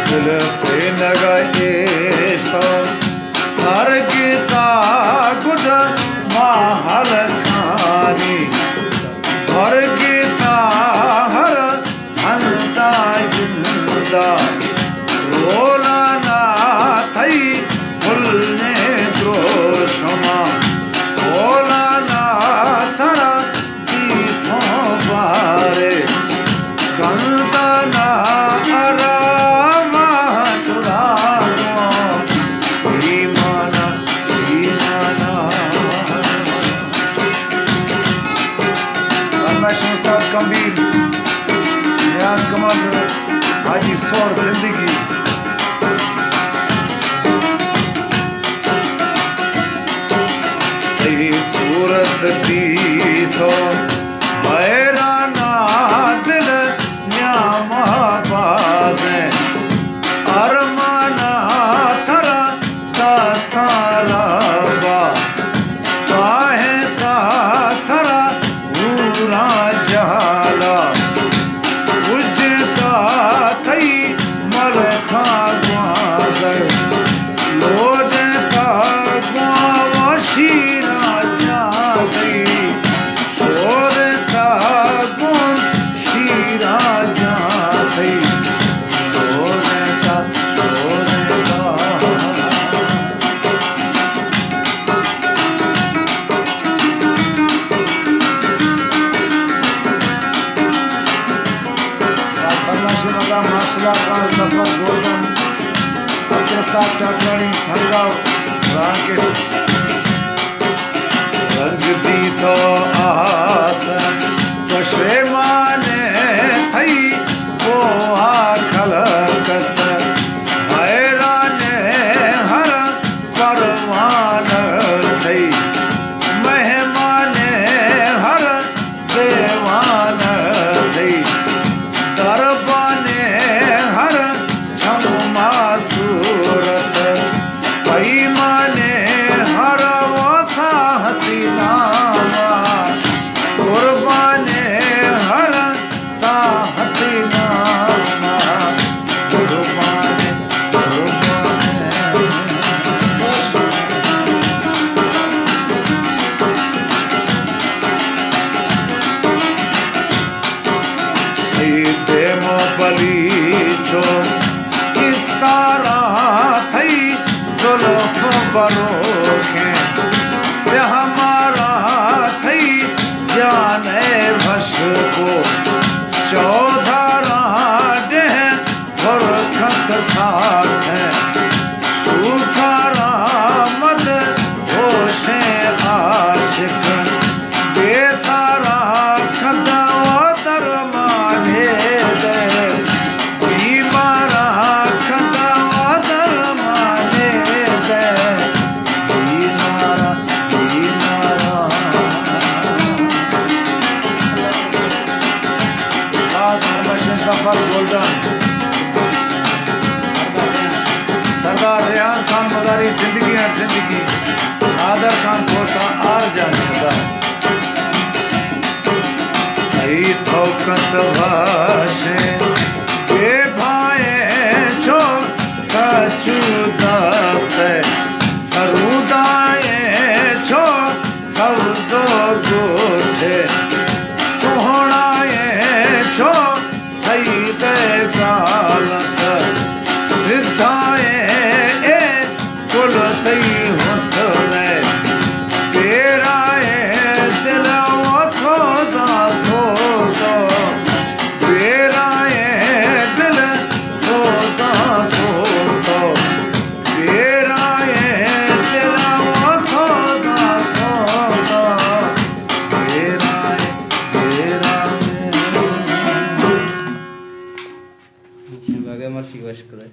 दिल से नगेश्तो सरगता गुड महल खानी भरगता हर हंता जिंदा रोला ना थई भूलने द्रोषमा बोला ना थरा दीपो बारे कंता ना कमील नियाज कमाल हाजी सौर जिंदगी सूरत दी तो हैराना दिल न्यामा बाज़े अरमाना थरा दास्तारा बा काहे का थरा पूरा जाला उजता थई मलखा ग्वादर लोडता ग्वावशीरा जाती शोरता गुन शीरा जाती शोरता माशला का सफर गोल्डन अपने साथ चाकरानी थंगाव राकेश रंग दी तो आसन कशे माने थई वो खलकत हैराने हर परवान थई मेहमाने हर देवान थई दरबाने हर छमा सूरत पैमाने हर वो साहती नामा कुर्बाने हर साहती नामा कुर्बाने देमो बलीचो किस तरह थई जुल्फ बरोखे से हमारा थई जाने भश को चौधारा डेह भरखत साथ है सुखारा मद होशे आशिक बेसारा खदा दरमाने बीमारा खदा दरमाने बीमारा बीमारा सफर गोल्डन सरदार रेहान खान मदारी जिंदगी है जिंदगी आदर खान कोसा आर जान खुदा ठोकत भाषे के भाए छो सचू दस्ते सरुदाए छो सवजो गोठे सोहणाए छो सही दे गालत सिद्धाए ए कुल तई हौसले तेराए दिल वो सोजा सोजो तेराए दिल सोजा सोजो तेराए दिल वो सोजा सोजो तेराए तेराए बागे मर्शी वश करे